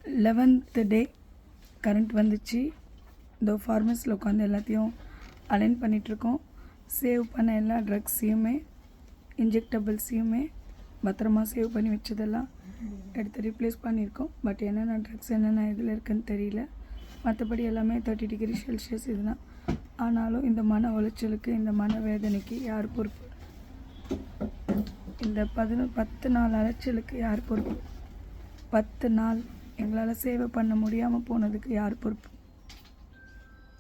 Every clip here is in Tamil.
11th டே கரண்ட் வந்துச்சு. இதோ ஃபார்மஸில் உட்காந்து எல்லாத்தையும் அலைன் பண்ணிகிட்ருக்கோம். சேவ் பண்ண எல்லா ட்ரக்ஸையுமே இன்ஜெக்டபிள்ஸையுமே பத்திரமா சேவ் பண்ணி வச்சதெல்லாம் எடுத்து ரீப்ளேஸ் பண்ணியிருக்கோம். பட் என்னென்ன ட்ரக்ஸ் என்னென்ன இதில் இருக்குதுன்னு தெரியல. மற்றபடி எல்லாமே 30 டிகிரி செல்சியஸ் இதுதான். ஆனாலும் இந்த மன உளைச்சலுக்கு, இந்த மன வேதனைக்கு யார் பொறுப்பு? இந்த 10 நாள் அலைச்சலுக்கு யார் பொறுப்பு? 10 நாள் எங்களால் சேவை பண்ண முடியாமல் போனதுக்கு யார் பொறுப்பு?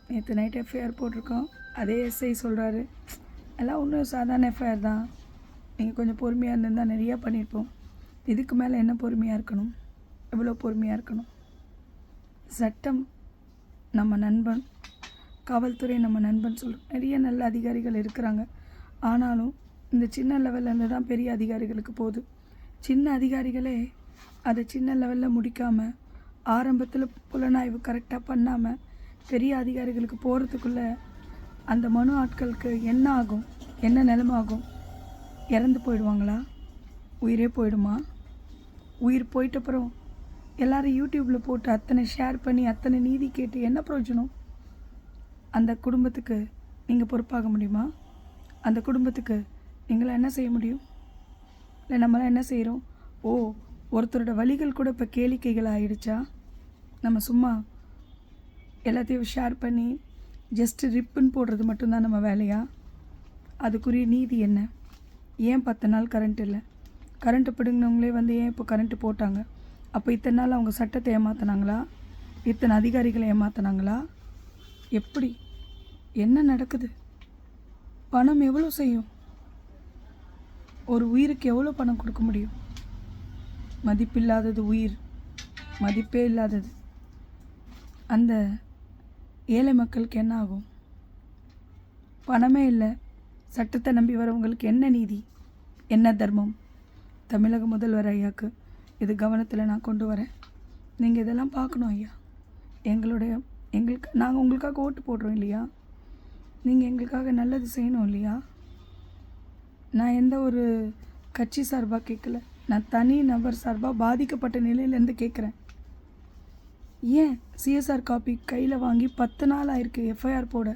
நேற்று நைட் எஃப்ஐஆர் போட்டிருக்கோம். அதே எஸ்ஐ சொல்கிறாரு, எல்லாம் ஒன்றும் சாதாரண எஃப்ஐஆர் தான், நீங்கள் கொஞ்சம் பொறுமையாக இருந்திருந்தால் நிறையா பண்ணியிருப்போம். இதுக்கு மேலே என்ன பொறுமையாக இருக்கணும்? எவ்வளோ பொறுமையாக இருக்கணும்? சட்டம் நம்ம நண்பன், காவல்துறை நம்ம நண்பன் சொல்கிறோம். நிறைய நல்ல அதிகாரிகள் இருக்கிறாங்க. ஆனாலும் இந்த சின்ன லெவல்லேருந்து தான் பெரிய அதிகாரிகளுக்கு போகுது. சின்ன அதிகாரிகளே அதை சின்ன லெவலில் முடிக்காமல், ஆரம்பத்தில் புலனாய்வு கரெக்டாக பண்ணாமல் பெரிய அதிகாரிகளுக்கு போகிறதுக்குள்ளே அந்த மனு ஆட்களுக்கு என்ன ஆகும்? என்ன நிலைமை ஆகும்? இறந்து போயிடுவாங்களா? உயிரே போயிடுமா? உயிர் போயிட்டப்புறம் எல்லோரும் யூடியூப்பில் போட்டு அத்தனை ஷேர் பண்ணி அத்தனை நீதி கேட்டு என்ன பிரயோஜனம்? அந்த குடும்பத்துக்கு நீங்கள் பொறுப்பாக முடியுமா? அந்த குடும்பத்துக்கு நீங்களாம் என்ன செய்ய முடியும்? இல்லை நம்மளாம் என்ன செய்கிறோம்? ஓ, ஒருத்தரோட வழிகள் கூட இப்போ கேளிக்கைகள் ஆகிடுச்சா? நம்ம சும்மா எல்லாத்தையும் ஷேர் பண்ணி ஜஸ்ட்டு ரிப்புன்னு போடுறது மட்டும்தான் நம்ம வேலையா? அதுக்குரிய நீதி என்ன? ஏன் 10 நாள் கரண்ட் இல்லை? கரண்ட்டு பிடுங்கினவங்களே வந்து ஏன் இப்போ கரண்ட்டு போட்டாங்க? அப்போ இத்தனை நாள் அவங்க சட்டத்தை ஏமாற்றினாங்களா? இத்தனை அதிகாரிகளை ஏமாற்றினாங்களா? எப்படி? என்ன நடக்குது? பணம் எவ்வளோ செய்யும்? ஒரு உயிருக்கு எவ்வளோ பணம் கொடுக்க முடியும்? மதிப்பில்லாதது உயிர், மதிப்பே இல்லாதது. அந்த ஏழை மக்களுக்கு என்ன ஆகும்? பணமே இல்லை, சட்டத்தை நம்பி வரவங்களுக்கு என்ன நீதி, என்ன தர்மம்? தமிழக முதல்வர் ஐயாவுக்கு இது கவனத்தில் நான் கொண்டு வரேன். நீங்கள் இதெல்லாம் பார்க்கணும் ஐயா. நாங்கள் உங்களுக்காக ஓட்டு போடுறோம் இல்லையா? நீங்கள் எங்களுக்காக நல்லது செய்யணும் இல்லையா? நான் எந்த ஒரு கட்சி சார்பாக கேட்கல, நான் தனி நபர் சார்பாக பாதிக்கப்பட்ட நிலையிலேருந்து கேட்குறேன். ஏன் சிஎஸ்ஆர் காப்பி கையில் வாங்கி 10 நாள் ஆயிருக்கு எஃப்ஐஆர் போட.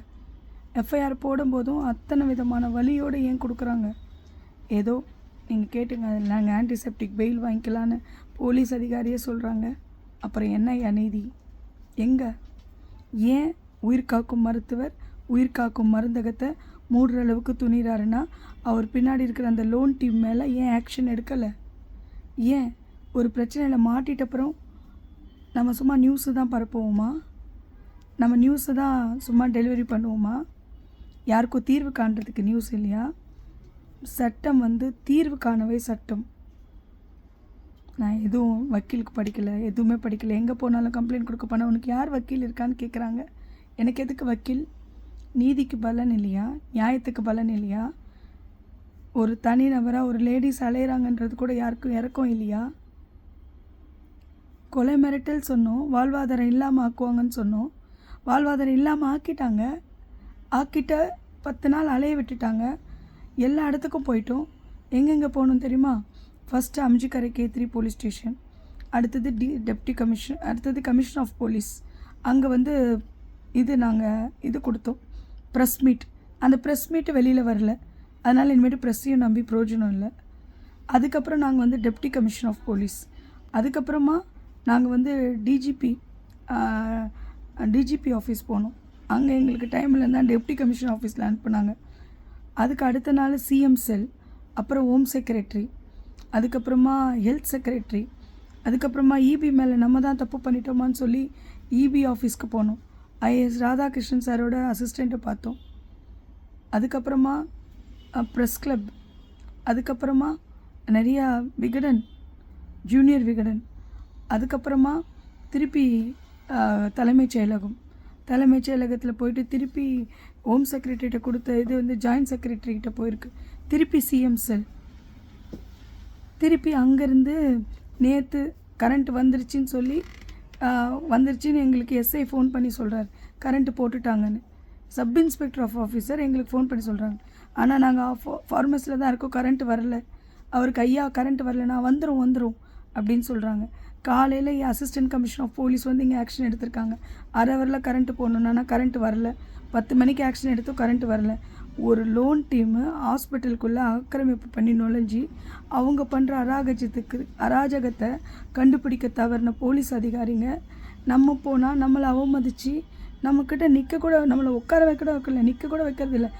எஃப்ஐஆர் போடும்போதும் அத்தனை விதமான வழியோடு ஏன் கொடுக்குறாங்க? ஏதோ நீங்கள் கேட்டுங்க, நாங்கள் ஆன்டிசெப்டிக் பெயில் வாங்கிக்கலான்னு போலீஸ் அதிகாரியே சொல்கிறாங்க. அப்புறம் என்ன நீதி எங்கே? ஏன் உயிர் காக்கும் மருத்துவர் உயிர் காக்கும் மருந்தகத்தை மூடுற அளவுக்கு துணிகிறாருன்னா அவர் பின்னாடி இருக்கிற அந்த லோன் டீம் மேலே ஏன் ஆக்ஷன் எடுக்கலை? ஏன் ஒரு பிரச்சனையில் மாட்டிட்டப்புறம் நம்ம சும்மா நியூஸு தான் பரப்புவோமா? நம்ம நியூஸு தான் சும்மா டெலிவரி பண்ணுவோமா? யாருக்கும் தீர்வு காண்றதுக்கு நியூஸ் இல்லையா? சட்டம் வந்து தீர்வு காணவே சட்டம். நான் எதுவும் வக்கீலுக்கு படிக்கலை, எதுவுமே படிக்கலை. எங்கே போனாலும் கம்ப்ளைண்ட் கொடுக்க போனால் உனக்கு யார் வக்கீல் இருக்கான்னு கேட்குறாங்க. எனக்கு எதுக்கு வக்கீல்? நீதிக்கு பலன் இல்லையா? நியாயத்துக்கு பலன் இல்லையா? ஒரு தனி நபராக ஒரு லேடிஸ் அலையிறாங்கன்றது கூட யாருக்கும் இறக்கம் இல்லையா? கொலை மிரட்டல் சொன்னோம், வாழ்வாதாரம் இல்லாமல் ஆக்குவாங்கன்னு சொன்னோம். வாழ்வாதாரம் இல்லாமல் ஆக்கிட்ட 10 நாள் அலைய விட்டுட்டாங்க. எல்லா இடத்துக்கும் போயிட்டோம். எங்கெங்கே போகணும் தெரியுமா? First Aminjikarai K3 police station, அடுத்தது டெப்டி கமிஷன், அடுத்தது கமிஷன் ஆஃப் போலீஸ். அங்கே வந்து நாங்கள் கொடுத்தோம், ப்ரெஸ் மீட். அந்த ப்ரெஸ் மீட்டு வெளியில் வரல. அதனால் இனிமேட்டு ப்ரெஸ்ஸையும் நம்பி பிரயோஜனம் இல்லை. அதுக்கப்புறம் நாங்கள் வந்து டெப்டி கமிஷன் ஆஃப் போலீஸ், அதுக்கப்புறமா நாங்கள் வந்து டிஜிபி ஆஃபீஸ் போனோம். அங்கே எங்களுக்கு டைமில் இருந்தால் டெப்டி கமிஷன் ஆஃபீஸில் அனுப்புனாங்க. அதுக்கு அடுத்த நாள் சிஎம் செல், அப்புறம் ஹோம் செக்ரட்டரி, அதுக்கப்புறமா ஹெல்த் செக்ரட்டரி, அதுக்கப்புறமா இபி மேலே நம்ம தான் தப்பு பண்ணிட்டோமான்னு சொல்லி இபி ஆஃபீஸ்க்கு போனோம். ஐஏஎஸ் ராதாகிருஷ்ணன் சாரோட அசிஸ்டண்ட்டை பார்த்தோம். அதுக்கப்புறமா ப்ரெஸ் கிளப், அதுக்கப்புறமா நிறையா விகடன், ஜூனியர் விகடன், அதுக்கப்புறமா திருப்பி தலைமைச் செயலகத்தில் போயிட்டு திருப்பி ஹோம் செக்ரட்டரிகிட்ட கொடுத்த இது வந்து ஜாயின்ட் செக்ரட்டரிகிட்ட போயிருக்கு. திருப்பி சிஎம் செல், திருப்பி அங்கேருந்து நேற்று கரண்ட் வந்துருச்சுன்னு எங்களுக்கு எஸ்ஐ ஃபோன் பண்ணி சொல்கிறார் கரண்ட்டு போட்டுட்டாங்கன்னு. சப் இன்ஸ்பெக்டர் ஆஃப் ஆஃபீஸர் எங்களுக்கு ஃபோன் பண்ணி சொல்கிறாங்க. ஆனால் நாங்கள் ஃபார்மஸில் தான் இருக்கோம், கரண்ட்டு வரல. அவருக்கு ஐயா கரண்ட்டு வரலனா வந்துடும் அப்படின்னு சொல்கிறாங்க. காலையில் அசிஸ்டன்ட் கமிஷனர் ஆஃப் போலீஸ் வந்து இங்கே ஆக்ஷன் எடுத்திருக்காங்க. அரை ஹவரில் கரண்ட்டு போடணுன்னா கரண்ட்டு வரல. 10 மணிக்கு ஆக்ஷன் எடுத்தோம், கரண்ட்டு வரல. ஒரு லோன் டீமு ஹாஸ்பிட்டலுக்குள்ளே ஆக்கிரமிப்பு பண்ணி நுழைஞ்சி அவங்க பண்ணுற அராஜகத்தை கண்டுபிடிக்க தவறின போலீஸ் அதிகாரிங்க நம்ம போனால் நம்மளை அவமதித்து நம்மக்கிட்ட நிற்க கூட, நம்மளை உட்கார வைக்க கூட வைக்கல, நிற்க கூட வைக்கிறது இல்லை.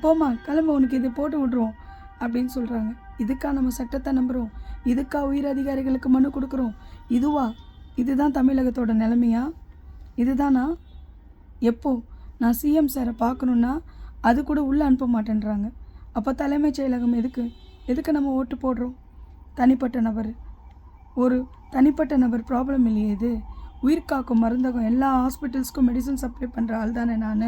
போமா கிளம்ப, உனக்கு இது போட்டு விட்ருவோம் அப்படின்னு சொல்கிறாங்க. இதுக்கா நம்ம சட்டத்தை நம்புகிறோம்? இதுக்கா உயர் அதிகாரிகளுக்கு மனு கொடுக்குறோம்? இதுதான் தமிழகத்தோட நிலைமையா? இதுதானா? எப்போ நான் சிஎம் சாரை பார்க்கணுன்னா அது கூட உள்ளே அனுப்ப மாட்டேன்றாங்க. அப்போ தலைமைச் செயலகம் எதுக்கு நம்ம ஓட்டு போடுறோம்? ஒரு தனிப்பட்ட நபர் ப்ராப்ளம் இல்லையே இது. உயிர் காக்கும் மருந்தகம் எல்லா ஹாஸ்பிட்டல்ஸ்க்கும் மெடிசன் சப்ளை பண்ணுற ஆள் தானே நான்.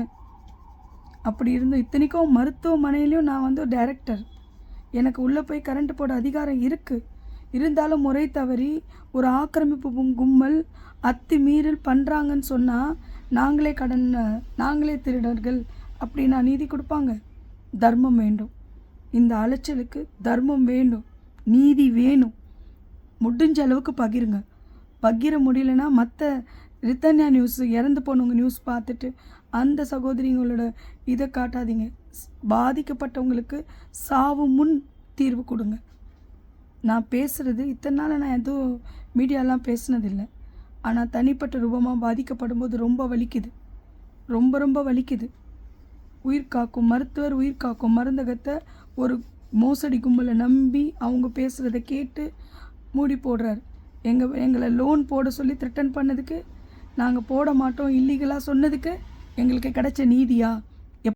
அப்படி இருந்தும் இத்தனைக்கும் மருத்துவமனையிலையும் நான் வந்து டைரக்டர். எனக்கு உள்ளே போய் கரண்ட் போட அதிகாரம் இருக்குது. இருந்தாலும் முறை தவறி ஒரு ஆக்கிரமிப்பு கும்பல் அத்துமீறல் பண்ணுறாங்கன்னு சொன்னால் நாங்களே திருடர்கள் அப்படின்னா நீதி கொடுப்பாங்க? தர்மம் வேண்டும். இந்த அலைச்சலுக்கு தர்மம் வேண்டும், நீதி வேணும். முடிஞ்ச அளவுக்கு பகிர முடியலன்னா மற்ற ரித்தன்யா நியூஸ், இறந்து போனவங்க நியூஸ் பார்த்துட்டு அந்த சகோதரிங்களோட இதை காட்டாதீங்க. பாதிக்கப்பட்டவங்களுக்கு சாவு முன் தீர்வு கொடுங்க. நான் பேசுகிறது இத்தனை நாள் நான் எதுவும் மீடியாலாம் பேசினதில்லை. ஆனால் தனிப்பட்ட ரூபமாக பாதிக்கப்படும் போது ரொம்ப வலிக்குது, ரொம்ப வலிக்குது. உயிர் காக்கும் மருந்தகத்தை ஒரு மோசடி கும்பலை நம்பி அவங்க பேசுகிறத கேட்டு மூடி போடுறாரு. எங்களை லோன் போட சொல்லி த்ரெட்டன் பண்ணதுக்கு, நாங்கள் போட மாட்டோம் இல்லீகலாக சொன்னதுக்கு எங்களுக்கு கிடைச்ச நீதியா?